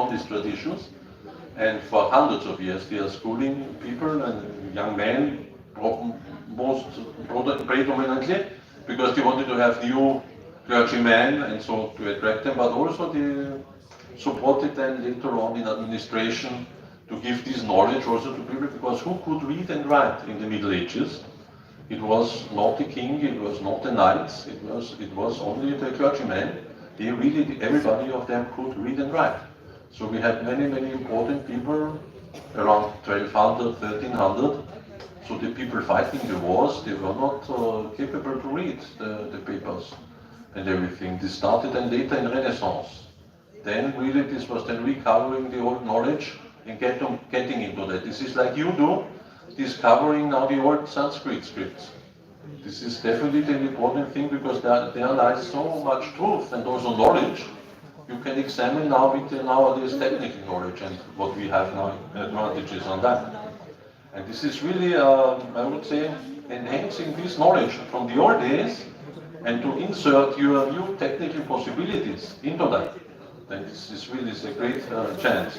on these traditions. And for hundreds of years, they are schooling people and young men, predominantly, because they wanted to have new clergymen and so to attract them, but also they supported them later on in administration to give this knowledge also to people, because who could read and write in the Middle Ages? It was not the king, it was not the knights, it was only the clergymen. They really, everybody of them could read and write. So we had many, many important people around 1200, 1300. So the people fighting the wars, they were not capable to read the papers and everything. This started then later in Renaissance. Then really this was then recovering the old knowledge and getting into that. This is like you do, discovering now the old Sanskrit scripts. This is definitely an important thing, because there lies so much truth and also knowledge. You can examine now with the nowadays technical knowledge and what we have now, advantages on that. And this is really, I would say, enhancing this knowledge from the old days and to insert your new technical possibilities into that. And this is really a great chance.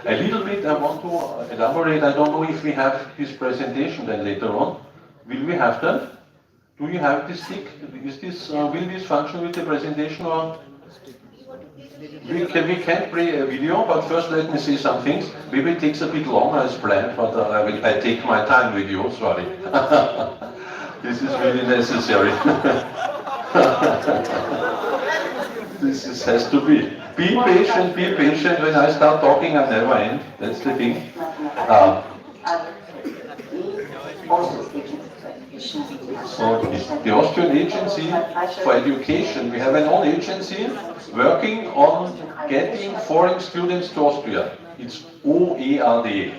A little bit I want to elaborate. I don't know if we have this presentation then later on. Will we have that? Do you have this stick? Is this, will this function with the presentation, or? We can play a video, but first let me say some things. Maybe it takes a bit longer as planned, but I take my time with you, sorry. This is really necessary. This has to be. Be patient, be patient. When I start talking, I never end. That's the thing. So the Austrian Agency for Education, we have an own agency working on getting foreign students to Austria. It's OERD.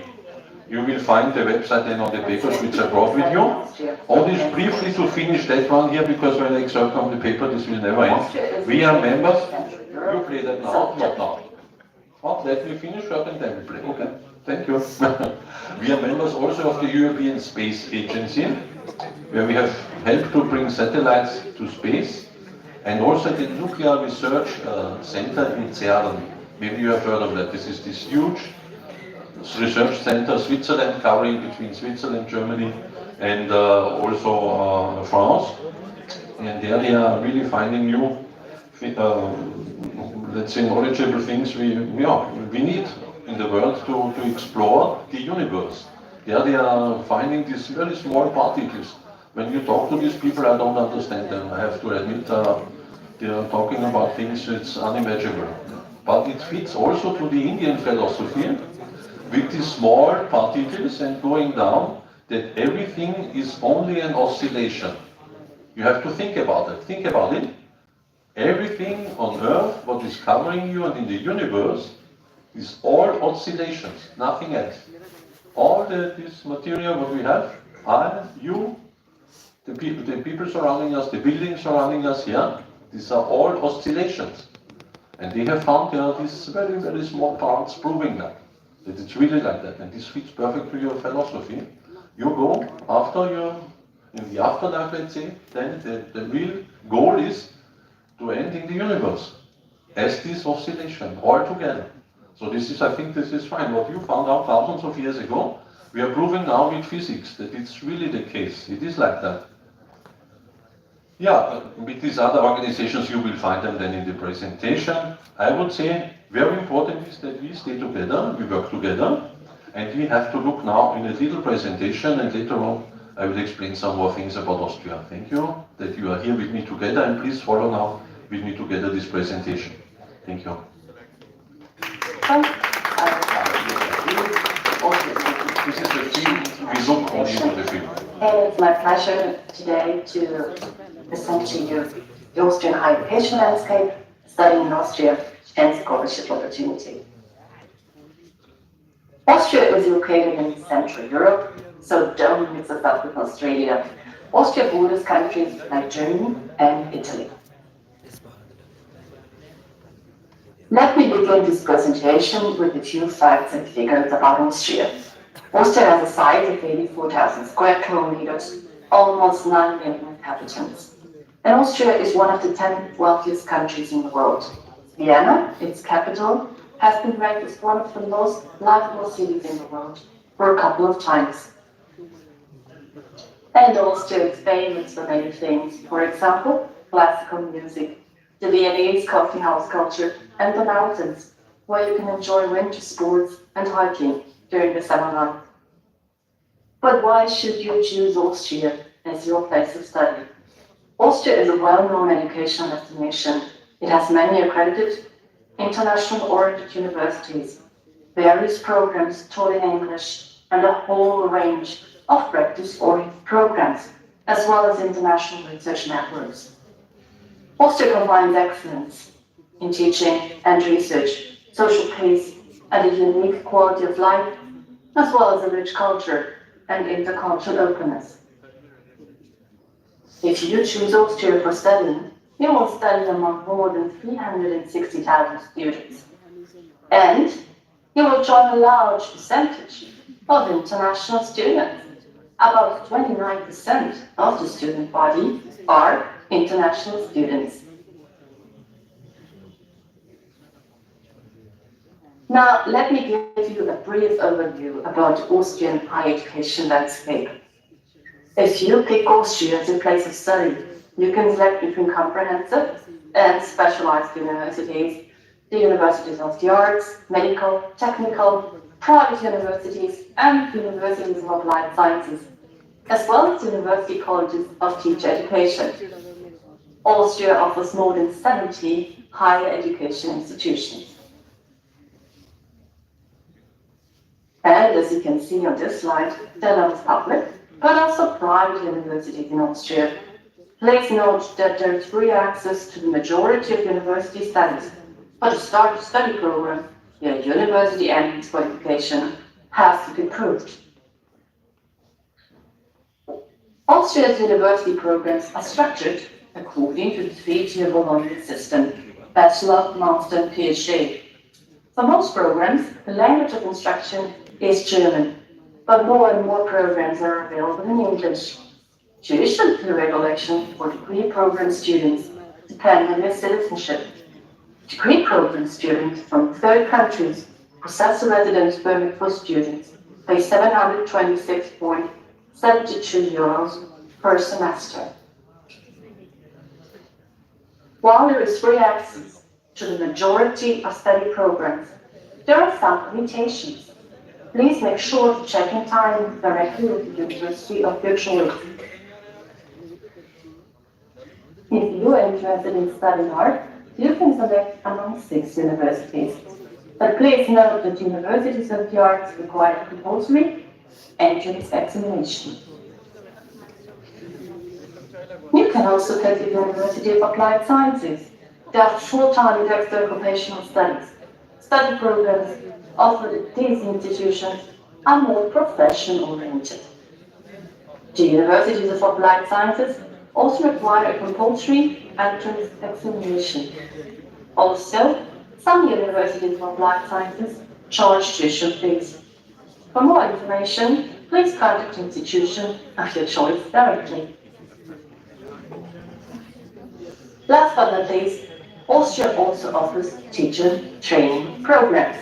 You will find the website then on the papers which I brought with you. Only briefly to finish that one here, because when I exert on the paper, this will never end. We are members. You play that now? Not now. Oh, let me finish up and then we play. Okay, thank you. We are members also of the European Space Agency, where we have helped to bring satellites to space, and also the Nuclear Research Center in CERN. Maybe you have heard of that. This is this huge research center, Switzerland, covering between Switzerland, Germany, and also France. And there they are really finding new, let's say, knowledgeable things we need in the world to explore the universe. There they are finding these very small particles. When you talk to these people, I don't understand them. I have to admit, they are talking about things it's unimaginable. But it fits also to the Indian philosophy, with these small particles and going down, that everything is only an oscillation. You have to think about it. Think about it. Everything on Earth, what is covering you and in the universe, is all oscillations, nothing else. All this material what we have, I, you, the people surrounding us, the buildings surrounding us here, these are all oscillations. And they have found these very, very small parts proving that it's really like that. And this fits perfectly to your philosophy. You go, in the afterlife, let's say, then the real goal is to end in the universe as this oscillation, all together. So this is, I think this is fine. What you found out thousands of years ago, we are proving now with physics that it's really the case. It is like that. Yeah, with these other organizations, you will find them then in the presentation. I would say very important is that we stay together, we work together, and we have to look now in a little presentation, and later on I will explain some more things about Austria. Thank you that you are here with me together, and please follow now with me together this presentation. Thank you. This is the film, we look only into the film. And it's my pleasure today to present to you the Austrian higher education landscape, studying in Austria, and scholarship opportunity. Austria is located in Central Europe, so don't mix us up with Australia. Austria borders countries like Germany and Italy. Let me begin this presentation with a few facts and figures about Austria. Austria has a size of 84,000 square kilometers, almost 9 million inhabitants. And Austria is one of the 10 wealthiest countries in the world. Vienna, its capital, has been ranked as one of the most livable cities in the world for a couple of times. And Austria is famous for many things. For example, classical music, the Viennese coffee house culture, and the mountains, where you can enjoy winter sports and hiking during the summer months. But why should you choose Austria as your place of study? Austria is a well-known educational destination. It has many accredited, international-oriented universities, various programs taught in English, and a whole range of practice-oriented programs, as well as international research networks. Austria combines excellence in teaching and research, social peace, and a unique quality of life, as well as a rich culture and intercultural openness. If you choose Austria for studying, you will study among more than 360,000 students. And you will join a large percentage of international students. About 29% of the student body are international students. Now, let me give you a brief overview about the Austrian higher education landscape. If you pick Austria as a place of study, you can select between comprehensive and specialized universities, the universities of the arts, medical, technical, private universities, and universities of applied sciences, as well as university colleges of teacher education. Austria offers more than 70 higher education institutions. And as you can see on this slide, there are not public, but also private universities in Austria. Please note that there is free access to the majority of university studies, but to start a study program, your university entrance qualification has to be proved. Austria's university programs are structured according to the three-tier Bologna system, bachelor, master, and PhD. For most programs, the language of instruction is German, but more and more programs are available in English. Tuition fee regulation for degree program students depend on their citizenship. Degree program students from third countries possess a residence permit for students pay €726.72 per semester. While there is free access to the majority of study programs, there are some limitations. Please make sure to check in time directly with the university of your choice. If you are interested in studying art, you can select among 6 universities. But please note that universities of the arts require compulsory entrance examination. You can also take the University of Applied Sciences. They are full-time extra-occupational studies. Study programs offered at these institutions are more profession-oriented. The Universities of Applied Sciences also require a compulsory entrance examination. Also, some universities of applied sciences charge tuition fees. For more information, please contact the institution of your choice directly. Last but not least, Austria also offers teacher training programs.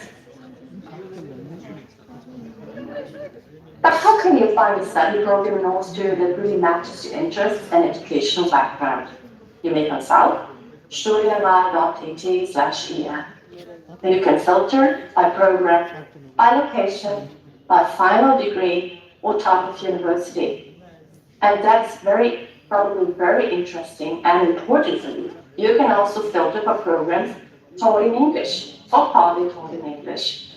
But how can you find a study program in Austria that really matches your interests and educational background? You may consult studienwahl.at/EM. You can filter by program, by location, by final degree, or type of university. And that's probably very interesting and important for you. You can also filter by programs taught in English, or partly taught in English.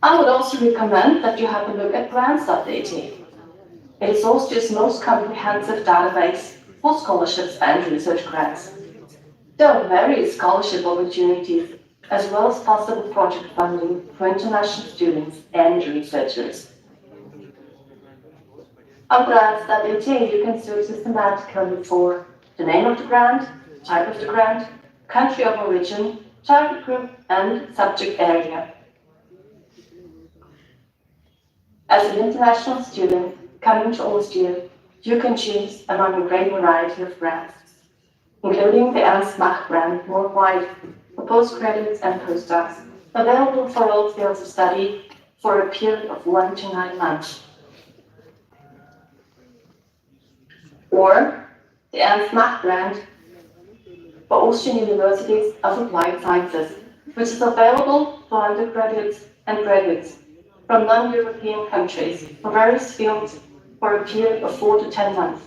I would also recommend that you have a look at grants.at. It is Austria's most comprehensive database for scholarships and research grants. There are various scholarship opportunities, as well as possible project funding for international students and researchers. On grants.at, you can search systematically for the name of the grant, type of the grant, country of origin, target group, and subject area. As an international student coming to Austria, you can choose among a great variety of grants, including the Ernst Mach grant worldwide for for postgraduates and postdocs, available for all fields of study for a period of 1 to 9 months. Or the Ernst Mach grant for Austrian Universities of Applied Sciences, which is available for undergraduates and graduates from non-European countries for various fields for a period of 4 to 10 months.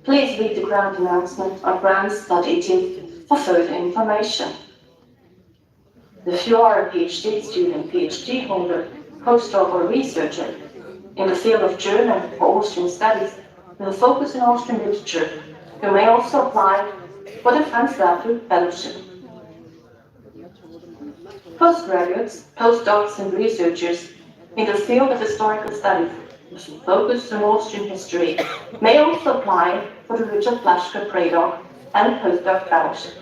Please read the grant announcement on grants.eu for further information. If you are a PhD student, PhD holder, postdoc or researcher in the field of German or Austrian studies with a focus in Austrian literature, you may also apply for the Translatio Fellowship. Postgraduates, postdocs and researchers in the field of historical studies with a focus on Austrian history may also apply for the Richard Plaschke Predoc and Postdoc Fellowship.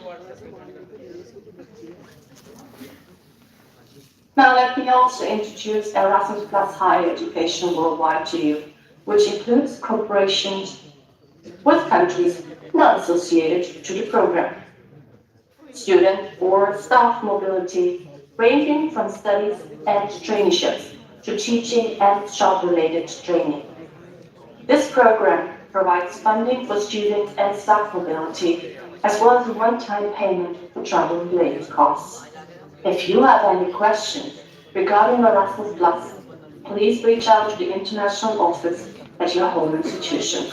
Now let me also introduce Erasmus Plus Higher Education Worldwide to you, which includes cooperations with countries not associated to the program. Student or staff mobility ranging from studies and traineeships to teaching and job-related training. This program provides funding for student and staff mobility, as well as a one-time payment for travel-related costs. If you have any questions regarding Erasmus Plus, please reach out to the international office at your home institution.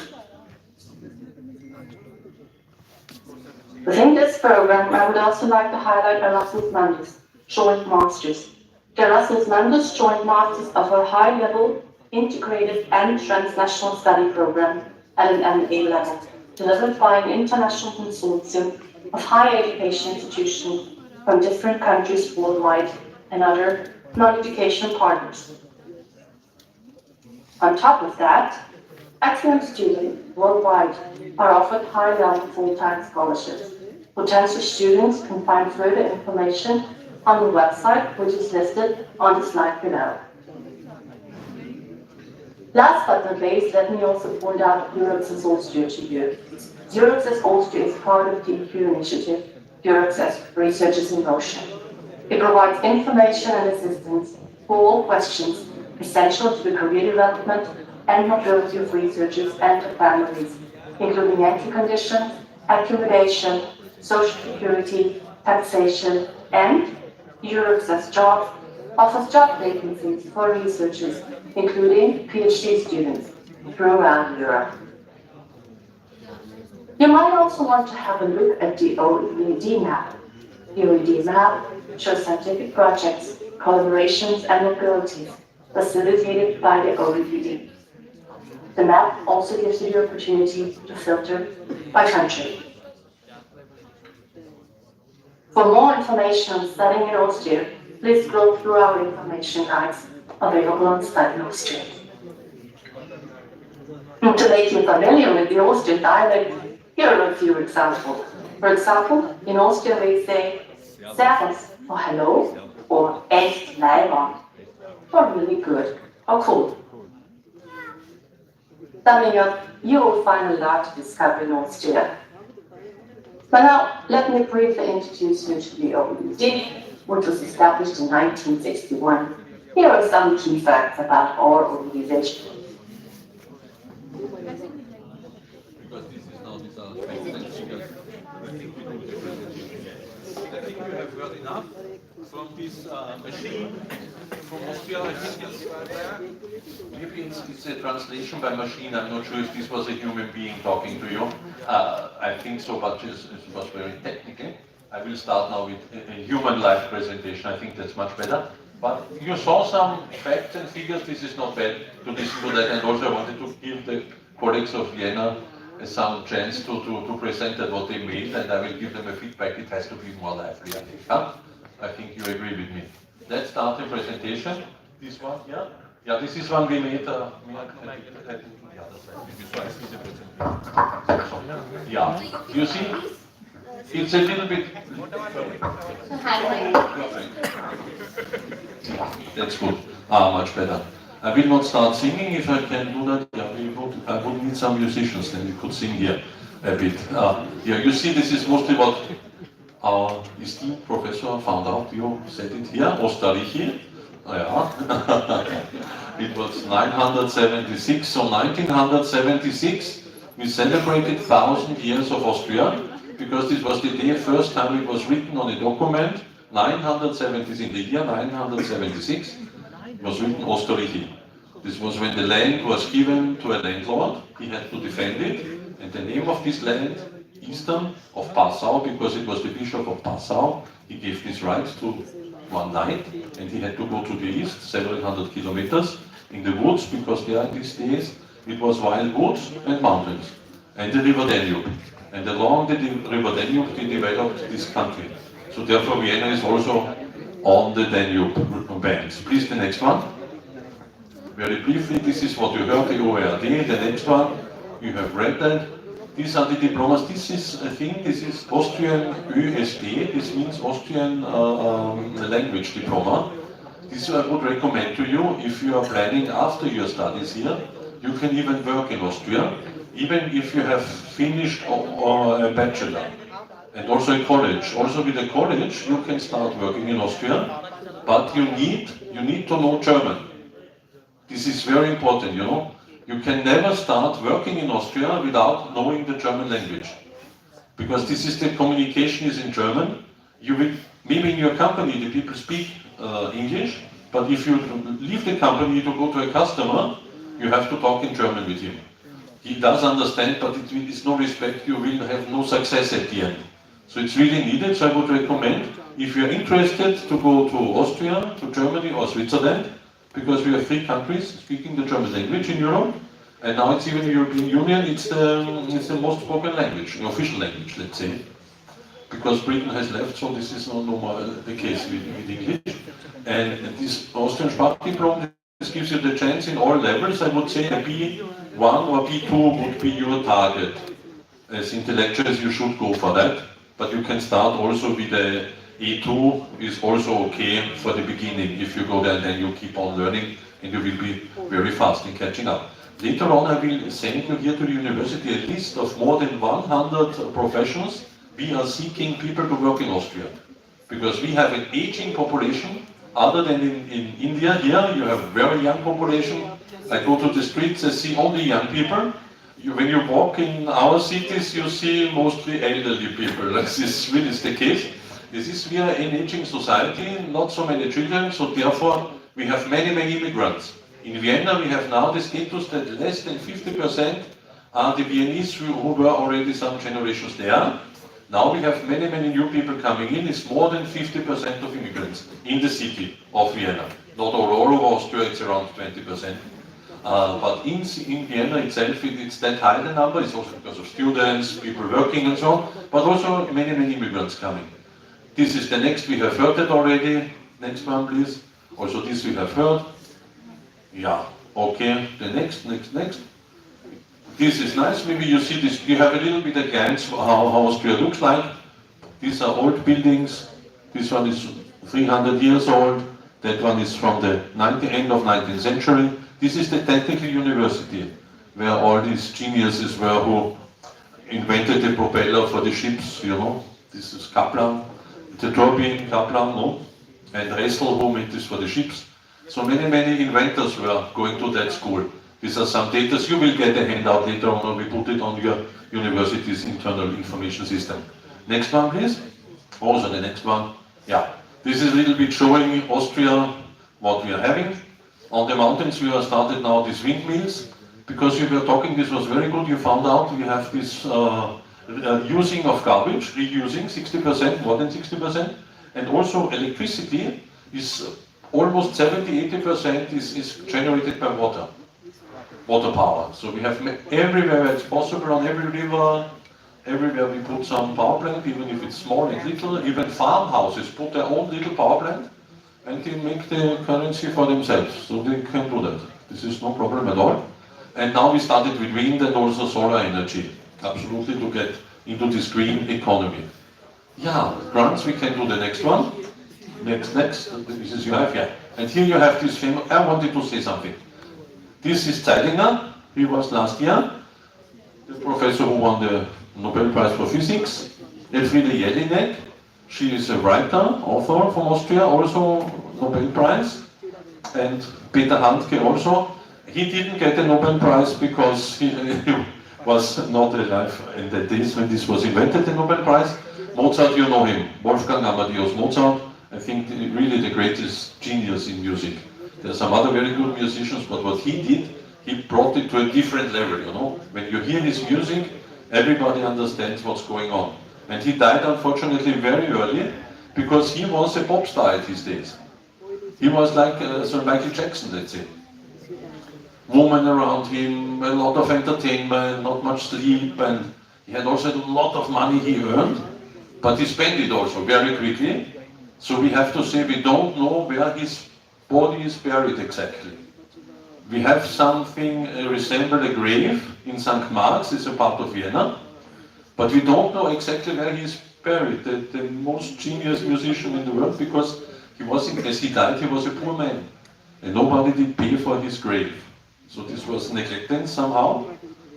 Within this program, I would also like to highlight Erasmus Mundus, Joint Masters. The Erasmus Mundus Joint Masters offer a high-level, integrated and transnational study program at an MA level, delivered by an international consortium of higher education institutions from different countries worldwide and other non-education partners. On top of that, excellent students worldwide are offered high-level full-time scholarships. Potential students can find further information on the website, which is listed on the slide below. Last but not least, let me also point out Eurex's Austria to you. Eurex's Austria is part of the EU initiative, Eurex's Researchers in Motion. It provides information and assistance for all questions essential to the career development and mobility of researchers and their families, including entry conditions, accommodation, social security, taxation, and Eurex's Jobs offers job vacancies for researchers, including PhD students, throughout Europe. You might also want to have a look at the OED map. The OED map shows scientific projects, collaborations, and mobilities facilitated by the OECD. The map also gives you the opportunity to filter by country. For more information on studying in Austria, please scroll through our information guides available on Study in Austria. And to make you familiar with the Austrian dialect, here are a few examples. For example, in Austria we say Servus for hello, or echt leibend for really good or cool. Summing up, you will find a lot to discover in Austria. But now, let me briefly introduce you to the OECD, which was established in 1961. Here are some key facts about our organization. Because this is now this I think you have heard enough from this machine from Austria. I think maybe it's a translation by machine. I'm not sure if this was a human being talking to you. I think so, but it was very technical. I will start now with a human-like presentation. I think that's much better. But you saw some facts and figures. This is not bad to listen to that. And also I wanted to give the colleagues of Vienna some chance to present that what they made, and I will give them a feedback. It has to be more lively, I think. Huh? I think you agree with me. Let's start the presentation. This one, yeah? Yeah, this is one we made. Yeah, you see? It's a little bit. That's good. Much better. I will not start singing. If I can do that, yeah, I would need some musicians, then we could sing here a bit. Yeah, you see, this is mostly what our esteemed professor found out, you said it here, Osterreichi. Yeah. It was 976, so 1976 we celebrated 1,000 years of Austria, because this was the day, first time it was written on a document, 970 in the year 976, it was written Osterreichi. This was when the land was given to a landlord, he had to defend it, and the name of this land, Eastern of Passau, because it was the Bishop of Passau, he gave this right to one knight, and he had to go to the east, several hundred kilometers, in the woods, because there in these days it was wild woods and mountains, and the river Danube. And along the river Danube they developed this country. So therefore Vienna is also on the Danube banks. Please, the next one. Very briefly, this is what you heard, the OERD. The next one, you have read that. These are the diplomas. This is a thing, this is Austrian ÖSD, this means Austrian language diploma. This I would recommend to you if you are planning after your studies here. You can even work in Austria, even if you have finished a bachelor. And also in college. Also with a college, you can start working in Austria, but you need to know German. This is very important, you know. You can never start working in Austria without knowing the German language. Because this is the communication is in German. You will, maybe in your company the people speak English, but if you leave the company to go to a customer, you have to talk in German with him. He does understand, but it is no respect, you will have no success at the end. So it's really needed, so I would recommend, if you're interested to go to Austria, to Germany or Switzerland, because we have 3 countries speaking the German language in Europe, and now it's even the European Union, it's the most spoken language, the official language, let's say. Because Britain has left, so this is no more the case with English. And this Austrian Sprachdiplom, this gives you the chance in all levels. I would say a B1 or B2 would be your target. As intellectuals, you should go for that, but you can start also with a A2 is also okay for the beginning. If you go there, then you keep on learning and you will be very fast in catching up. Later on, I will send you here to the university a list of more than 100 professions. We are seeking people to work in Austria because we have an aging population. Other than in India, here you have a very young population. I go to the streets, I see only young people. When you walk in our cities, you see mostly elderly people. This really is the case. This is, we are an aging society, not so many children, so therefore we have many immigrants. In Vienna we have now the status that less than 50% are the Viennese who were already some generations there. Now we have many new people coming in. It's more than 50% of immigrants in the city of Vienna. Not all over Austria, it's around 20%. But in Vienna itself, it's that high the number. It's also because of students, people working and so on, but also many immigrants coming. This is the next, we have heard it already. Next one, please. Also this we have heard. Yeah, okay, the next. This is nice, maybe you see this, you have a little bit of glance how Austria looks like. These are old buildings. This one is 300 years old. That one is from the end of 19th century. This is the technical university, where all these geniuses were who invented the propeller for the ships, you know. This is Kaplan. The turbine, Kaplan, no? And Ressel, who made this for the ships. So many inventors were going to that school. These are some data. You will get a handout later on, or we put it on your university's internal information system. Next one, please. Also the next one. Yeah. This is a little bit showing Austria, what we are having. On the mountains we have started now these windmills. Because you were talking, this was very good. You found out we have this using of garbage, reusing 60%, more than 60%, and also electricity is almost 70–80% is generated by water power. So we have everywhere it's possible, on every river, everywhere we put some power plant, even if it's small and little. Even farmhouses put their own little power plant and they make the currency for themselves, so they can do that. This is no problem at all. And now we started with wind and also solar energy. Absolutely, to get into this green economy. Yeah, grants, we can do the next one. Next, this is you have, yeah. And here you have this famous, I wanted to say something. This is Zeilinger, he was last year, the professor who won the Nobel Prize for Physics. Elfriede Jelinek, She is a writer, author from Austria, also Nobel Prize. And Peter Handke also. He didn't get the Nobel Prize because he was not alive in the days when this was invented, the Nobel Prize. Mozart, you know him, Wolfgang Amadeus Mozart, I think really the greatest genius in music. There are some other very good musicians, but what he did, he brought it to a different level, you know. When you hear his music, everybody understands what's going on. And he died unfortunately very early, because he was a pop star at his days. He was like Sir Michael Jackson, let's say. Women around him, a lot of entertainment, not much sleep, and he had also a lot of money he earned, but he spent it also very quickly. So we have to say we don't know where his body is buried exactly. We have something resemble a grave in St. Marx, it's a part of Vienna, but we don't know exactly where he is buried. The most genius musician in the world, because he was, as he died, he was a poor man, and nobody did pay for his grave. So this was neglected somehow.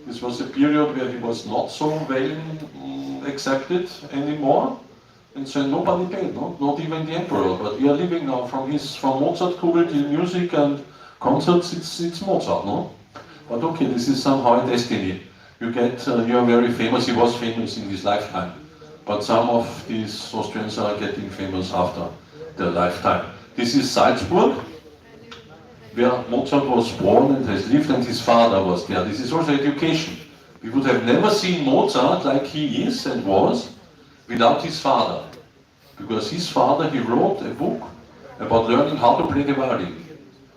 This was a period where he was not so well accepted anymore, and so nobody paid, no? Not even the emperor. But we are living now from Mozart Kugel till music and concerts. It's Mozart, no? But okay, this is somehow a destiny. You are very famous. He was famous in his lifetime, but some of these Austrians are getting famous after their lifetime. This is Salzburg, where Mozart was born and has lived, and his father was there. This is also education. We would have never seen Mozart like he is and was without his father. Because his father, he wrote a book about learning how to play the violin.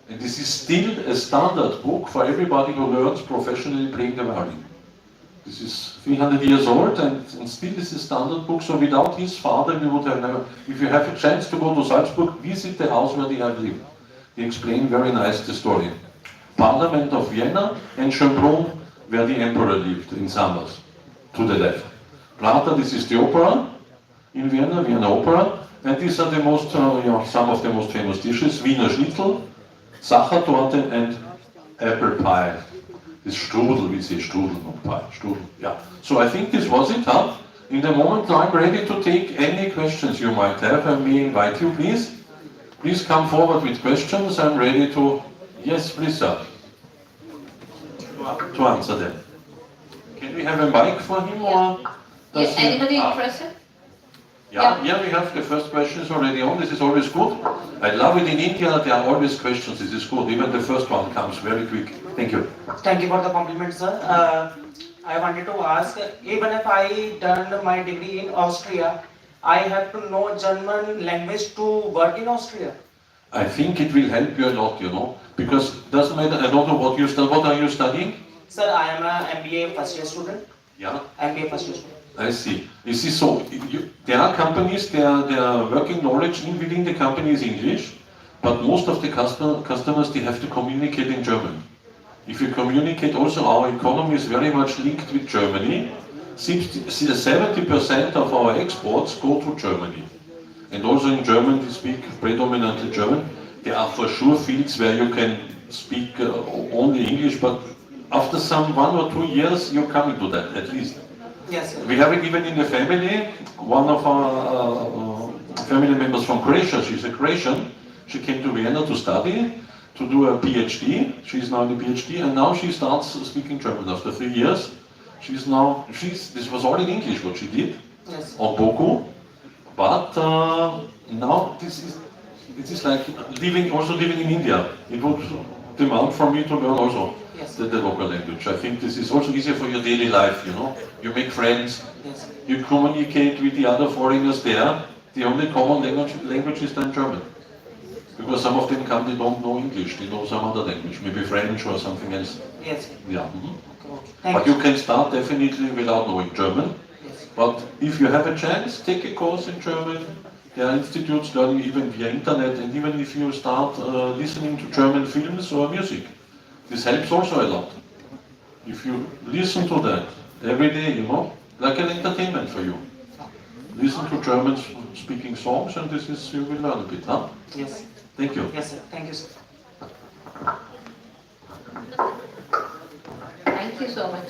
And this is still a standard book for everybody who learns professionally playing the violin. This is 300 years old, and still is a standard book, so without his father we would have never... If you have a chance to go to Salzburg, visit the house where they have lived. They explain very nice the story. Parliament of Vienna and Schönbrunn, where the emperor lived in summers, to the left. Prater, this is the opera in Vienna, Vienna Opera, and these are the most, some of the most famous dishes: Wiener Schnitzel, Sachertorte, and apple pie. This strudel, we say strudel, not pie, strudel, yeah. So I think this was it, huh? In the moment I'm ready to take any questions you might have. I may invite you, please. Please come forward with questions. I'm ready to... Yes, please, sir. To answer them. Can we have a mic for him, or... Yes, anybody interested? Yeah, we have the first questions already on. This is always good. I love it in India, there are always questions. This is good. Even the first one comes very quick. Thank you. Thank you for the compliment, sir. I wanted to ask, even if I done my degree in Austria, I have to know German language to work in Austria. I think it will help you a lot, you know, because it doesn't matter. I don't know what you study. What are you studying? Sir, I am an MBA first year student. Yeah. MBA first year student. I see. You see, so there are companies, their working knowledge within the company is English, but most of the customers, they have to communicate in German. If you communicate, also our economy is very much linked with Germany. 70% of our exports go to Germany. And also in German, we speak predominantly German. There are for sure fields where you can speak only English, but after some 1 or 2 years, you're coming to that, at least. Yes, sir. We have it even in the family. One of our family members from Croatia, she's a Croatian. She came to Vienna to study, to do a PhD. She's now in the PhD, and now she starts speaking German after 3 years. This was all in English what she did, Yes. on Boku. But now it is like also living in India. It would demand from me to learn also Yes. the local language. I think this is also easier for your daily life, you know. You make friends, Yes. you communicate with the other foreigners there. The only common language is then German. Because some of them come, they don't know English, they know some other language, maybe French or something else. Yes. Yeah. Thank But you can start definitely without knowing German. Yes. But if you have a chance, take a course in German. There are institutes learning even via internet, and even if you start listening to German films or music, this helps also a lot. If you listen to that every day, you know, like an entertainment for you. Listen to German speaking songs, and this is, you will learn a bit, huh? Yes. Thank you. Yes, sir. Thank you, sir. Thank you so much.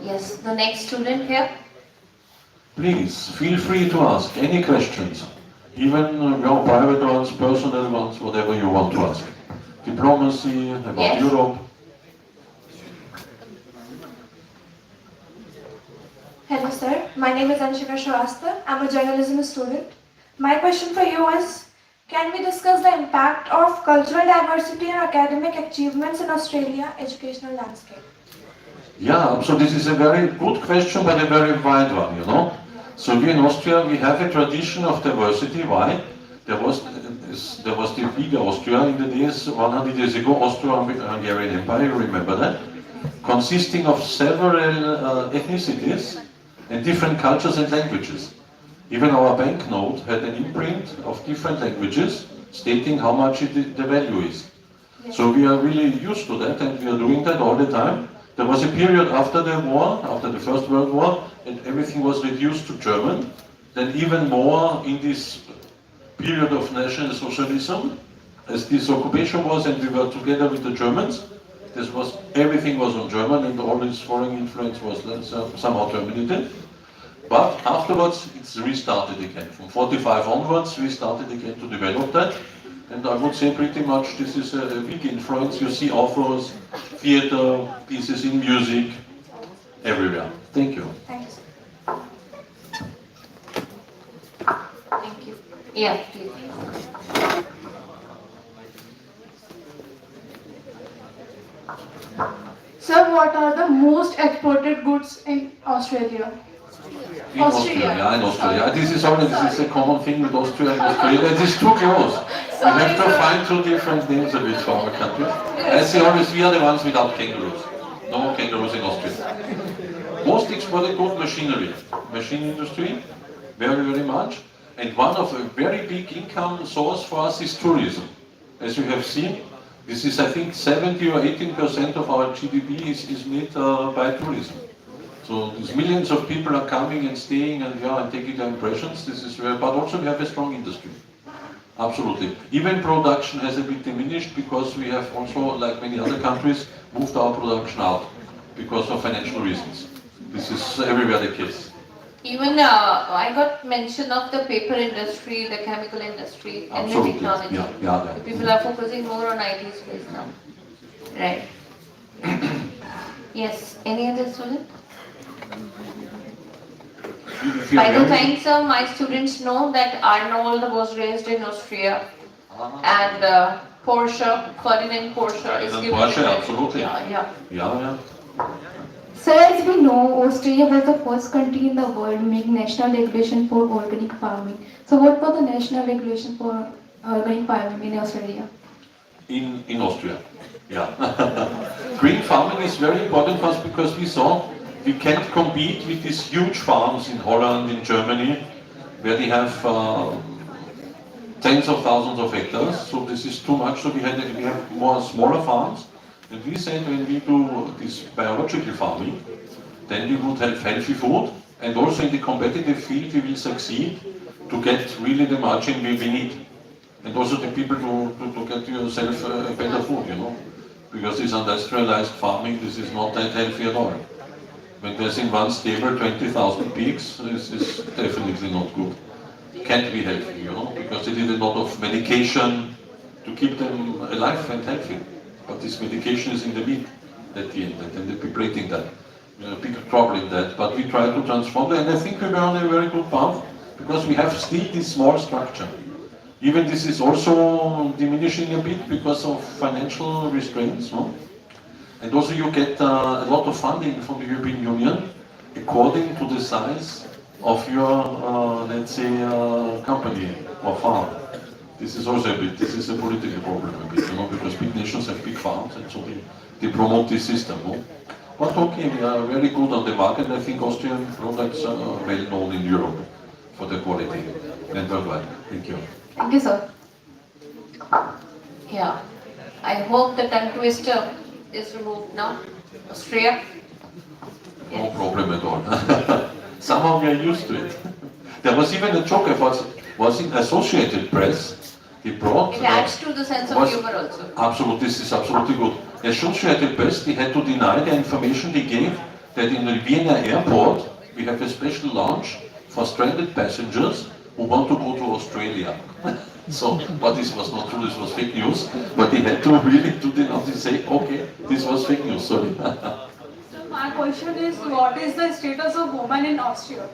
Yes, the next student here. Please, feel free to ask any questions. Even your private ones, personal ones, whatever you want to ask. Diplomacy, about Yes. Europe. Hello sir, my name is Anshika Shrivastava. I'm a journalism student. My question for you is, can we discuss the impact of cultural diversity and academic achievements in Australia educational landscape? Yeah, so this is a very good question, but a very wide one, you know. So we in Austria, we have a tradition of diversity. Why? There was the big Austria in the days, 100 years ago, Austro-Hungarian Empire, you remember that? Consisting of several ethnicities and different cultures and languages. Even our banknote had an imprint of different languages stating how much the value is. So we are really used to that, and we are doing that all the time. There was a period after the war, after the First World War, and everything was reduced to German. Then even more in this period of National Socialism, as this occupation was, and we were together with the Germans, everything was on German, and all this foreign influence was somehow terminated. But afterwards, it's restarted again. From 45 onwards, we started again to develop that. And I would say pretty much this is a big influence. You see authors, theater, pieces in music, everywhere. Thank you. Thanks. Thank you. Yeah, please. Sir, what are the most exported goods in Australia? In Austria, yeah, in Austria. This is a common thing with Austria and Australia. It is too close. We have to find two different names a bit for our country. I say always, we are the ones without kangaroos. No kangaroos in Austria. Most exported good machinery. Machine industry, very, very much. And one of a very big income source for us is tourism. As you have seen, this is, I think, 70 or 18% of our GDP is made by tourism. So these millions of people are coming and staying and taking their impressions. This is but also we have a strong industry. Absolutely. Even production has a bit diminished because we have also, like many other countries, moved our production out because of financial reasons. This is everywhere the case. Even I got mention of the paper industry, the chemical industry, and the Absolutely. technology. Yeah. The people are focusing more on IT space now. Right. Yes. Any other student? If you By the are time, sir, my students know that Arnold was raised in Austria, and Ferdinand Porsche is given. Porsche, absolutely. Yeah. Sir, as we know, Austria was the first country in the world to make national regulation for organic farming. So what was the national regulation for organic farming in Australia? In Austria, yeah. Green farming is very important for us because we saw we can't compete with these huge farms in Holland, in Germany, where they have tens of thousands of hectares. So this is too much. So we have more smaller farms. And we said when we do this biological farming, then we would have healthy food, and also in the competitive field we will succeed to get really the margin we need. And also the people to get yourself a better food, because this industrialized farming, this is not that healthy at all. When there's in one stable 20,000 pigs, this is definitely not good. Can't be healthy, because they need a lot of medication to keep them alive and healthy. But this medication is in the meat at the end, and the people eating that. Big trouble in that, but we try to transform that, and I think we were on a very good path, because we have still this small structure. Even this is also diminishing a bit because of financial restraints, no? And also you get a lot of funding from the European Union according to the size of your, let's say, company or farm. This is also this is a political problem a bit, because big nations have big farms, and so they promote this system. No? But okay, we are very good on the market. I think Austrian products are well known in Europe for their quality and worldwide. Thank you. Thank you, sir. Yeah. I hope the tongue twister is removed now. Austria. No problem at all. Somehow we are used to it. There was even a joke about was in Associated Press. He brought. It adds to the sense of humor also. Absolutely, this is absolutely good. Associated Press, they had to deny the information they gave that in the Vienna airport we have a special lounge for stranded passengers who want to go to Australia. So, but this was not true, this was fake news, but they had to really do the notice say, okay, this was fake news, sorry. So my question is, what is the status of women in Austria?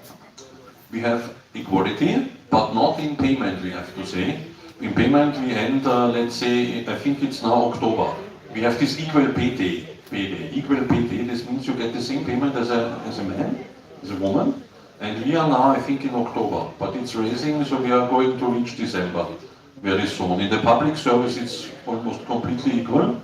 We have equality, but not in payment, we have to say. In payment we end, let's say, I think it's now October. We have this equal pay day. Equal pay day, this means you get the same payment as a man, as a woman. And we are now, I think, in October, but it's raising, so we are going to reach December very soon. In the public service, it's almost completely equal,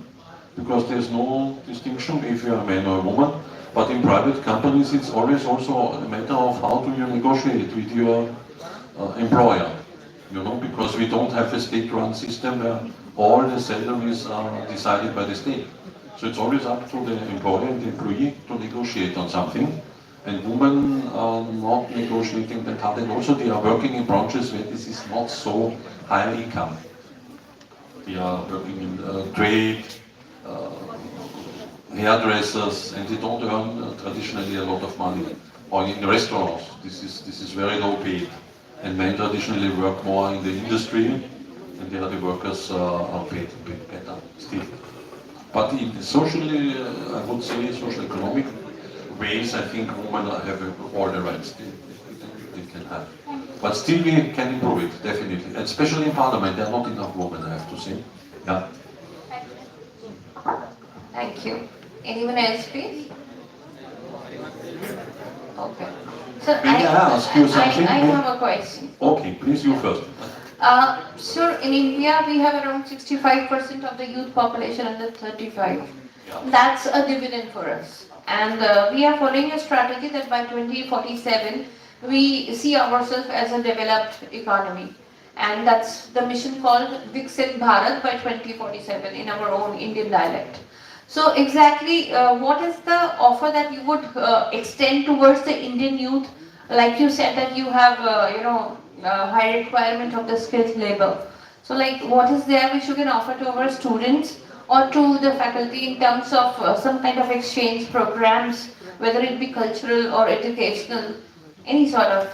because there's no distinction if you're a man or a woman. But in private companies, it's always also a matter of how do you negotiate with your employer, you know, because we don't have a state-run system where all the salaries are decided by the state. So it's always up to the employer and the employee to negotiate on something. And women are not negotiating that hard, and also they are working in branches where this is not so high income. They are working in trade, hairdressers, and they don't earn traditionally a lot of money. Or in restaurants, this is very low paid. And men traditionally work more in the industry, and there the workers are paid better still. But in socially, I would say, social economic ways, I think women have all the rights they can have. But still we can improve it, definitely. And especially in parliament, there are not enough women, I have to say. Yeah. Thank you. Anyone else, please? Okay. So May I ask you something? I have a question. Okay, please, you first. So in India, we have around 65% of the youth population under 35. Yeah. That's a dividend for us. And we are following a strategy that by 2047, we see ourselves as a developed economy. And that's the mission called Viksit Bharat by 2047 in our own Indian dialect. So exactly what is the offer that you would extend towards the Indian youth? Like you said that you have, high requirement of the skilled labor. So like what is there which you can offer to our students or to the faculty in terms of some kind of exchange programs, whether it be cultural or educational, any sort of?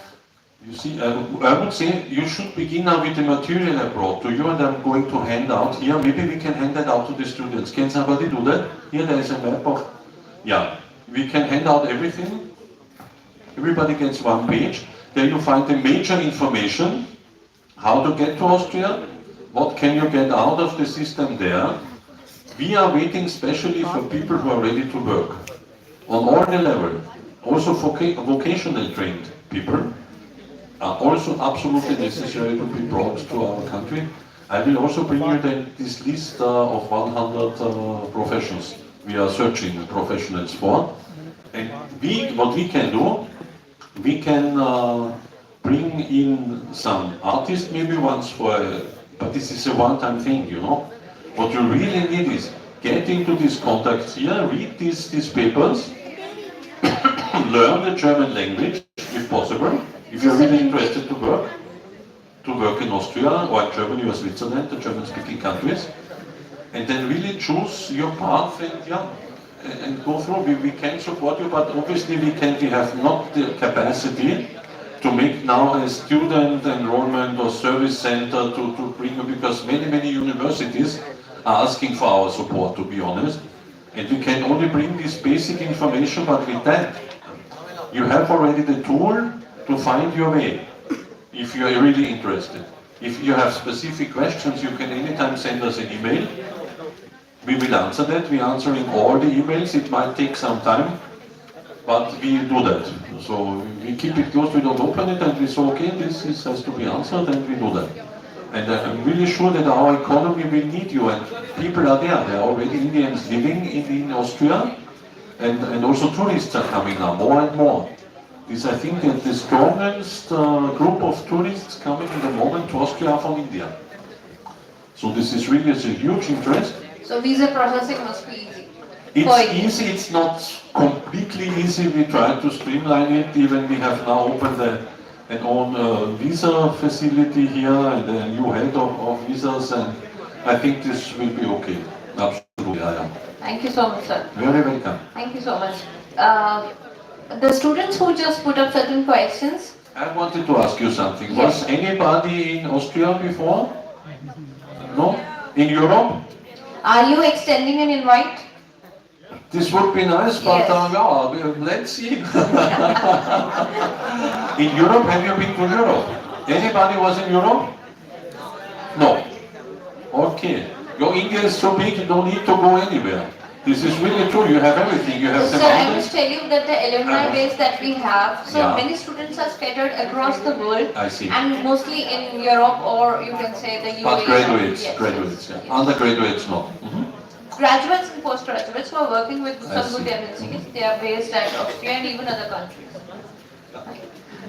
You see, I would say you should begin now with the material I brought to you, and I'm going to hand out here. Maybe we can hand that out to the students. Can somebody do that? Here there is a map of, yeah, we can hand out everything. Everybody gets one page. There you find the major information, how to get to Austria, what can you get out of the system there. We are waiting especially for people who are ready to work on all the level. Also for vocational trained people are also absolutely necessary to be brought to our country. I will also bring you this list of 100 professions we are searching professionals for. And what we can do, we can bring in some artists maybe once but this is a one-time thing, you know. What you really need is get into these contacts here, read these papers, learn the German language if possible, if you're really interested to work in Austria or in Germany or Switzerland, the German-speaking countries, and then really choose your path and go through. We can support you, but obviously we have not the capacity to make now a student enrollment or service center to bring you, because many universities are asking for our support, to be honest. And we can only bring this basic information, but with that, you have already the tool to find your way, if you are really interested. If you have specific questions, you can anytime send us an email. We will answer that. We are answering all the emails. It might take some time, but we do that. So we keep it closed, we don't open it, and we say, okay, this has to be answered, and we do that. And I'm really sure that our economy will need you, and people are there. There are already Indians living in Austria, and also tourists are coming now, more and more. I think that the strongest group of tourists coming in the moment to Austria are from India. So this is really a huge interest. So visa processing must be easy. It's easy, it's not completely easy. We try to streamline it. Even we have now opened an own visa facility here and a new head of visas, and I think this will be okay. Absolutely, yeah. Thank you so much, sir. Very welcome. Thank you so much. The students who just put up certain questions, I wanted to ask you something. Yes. Was anybody in Austria before? No? In Europe? Are you extending an invite? This would be nice, but Yes. let's see. In Europe, have you been to Europe? Anybody was in Europe? No. Okay. Your India is so big, you don't need to go anywhere. This is really true. You have everything. You have the Sir, I mountains. must tell you that the alumni base that we have, so Yeah. many students are scattered across the world. I see. And mostly in Europe, or you can say the UAE. But graduates, Yes, graduates, yes, yeah. yes. Undergraduates, no. Graduates and postgraduates who are working with I some good see. MNCs, they are based at Austria and even other countries.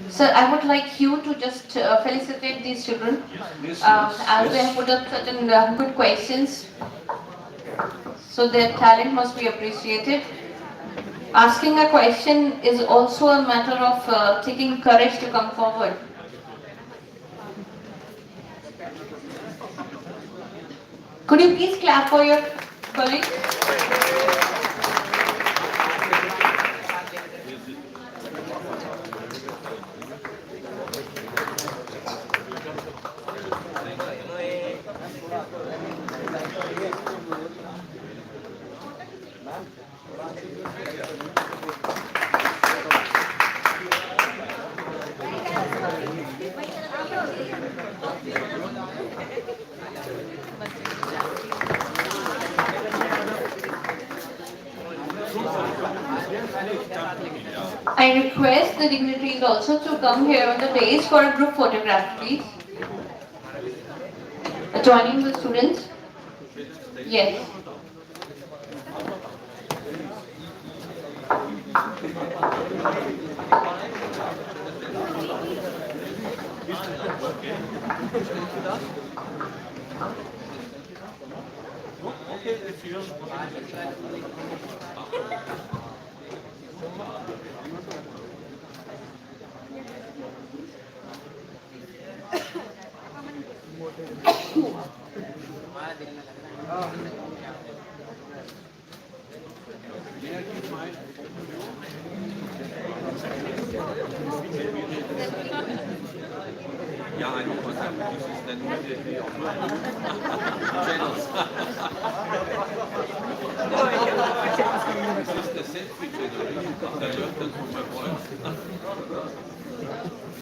Sir, I would like you to just felicitate these children Yes, as they have put up certain good questions. So their talent must be appreciated. Asking a question is also a matter of taking courage to come forward. Could you please clap for your colleague? I request the dignitaries also to come here on the dais for a group photograph, please. Joining the students. Yes. Ja, I know what happened. This is then immediately on channels. This is the selfie channel. I learned that from my boy.